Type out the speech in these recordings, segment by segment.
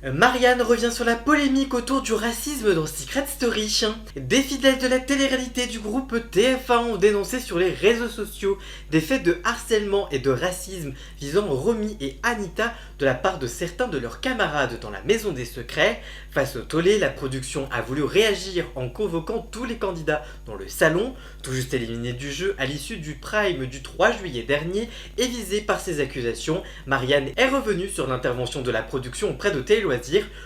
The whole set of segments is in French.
Marianne revient sur la polémique autour du racisme dans Secret Story. Des fidèles de la télé-réalité du groupe TF1 ont dénoncé sur les réseaux sociaux des faits de harcèlement et de racisme visant Romy et Anita de la part de certains de leurs camarades dans la Maison des Secrets. Face au tollé, la production a voulu réagir en convoquant tous les candidats dans le salon, tout juste éliminés du jeu à l'issue du Prime du 3 juillet dernier et visé par ces accusations. Marianne est revenue sur l'intervention de la production auprès de Télé Loisirs.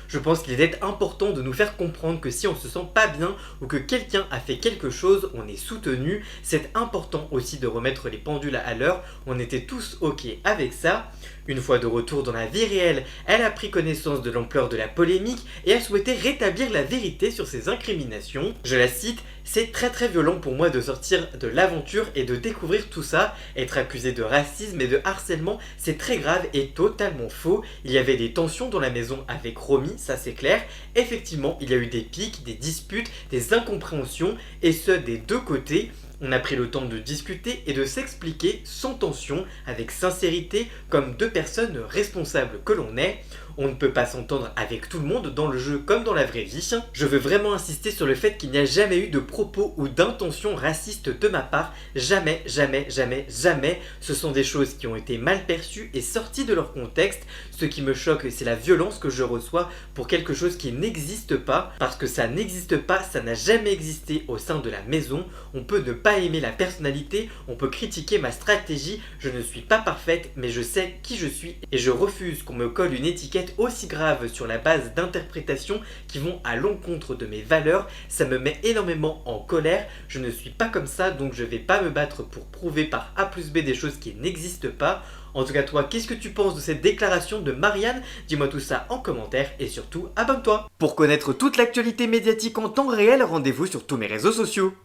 Je pense qu'il est important de nous faire comprendre que si on se sent pas bien ou que quelqu'un a fait quelque chose, on est soutenu. C'est important aussi de remettre les pendules à l'heure. On était tous ok avec ça. Une fois de retour dans la vie réelle, elle a pris connaissance de l'ampleur de la polémique et a souhaité rétablir la vérité sur ses incriminations. Je la cite: c'est très violent pour moi de sortir de l'aventure et de découvrir tout ça. Être accusé de racisme et de harcèlement, c'est très grave et totalement faux. Il y avait des tensions dans la maison avec Romy, ça c'est clair. Effectivement, il y a eu des pics, des disputes, des incompréhensions, et ce des deux côtés. On a pris le temps de discuter et de s'expliquer sans tension, avec sincérité, comme deux personnes responsables que l'on est. On ne peut pas s'entendre avec tout le monde dans le jeu comme dans la vraie vie. Je veux vraiment insister sur le fait qu'il n'y a jamais eu de propos ou d'intention racistes de ma part. Jamais. Ce sont des choses qui ont été mal perçues et sorties de leur contexte. Ce qui me choque, c'est la violence que je reçois pour quelque chose qui n'existe pas. Parce que ça n'existe pas, ça n'a jamais existé au sein de la maison. On peut ne pas aimer la personnalité, on peut critiquer ma stratégie. Je ne suis pas parfaite, mais je sais qui je suis et je refuse qu'on me colle une étiquette aussi grave sur la base d'interprétations qui vont à l'encontre de mes valeurs. Ça me met énormément en colère. Je ne suis pas comme ça, donc je vais pas me battre pour prouver par A plus B des choses qui n'existent pas. En tout cas, toi, qu'est-ce que tu penses de cette déclaration de Marianne? Dis-moi tout ça en commentaire et surtout, abonne-toi. Pour connaître toute l'actualité médiatique en temps réel, rendez-vous sur tous mes réseaux sociaux.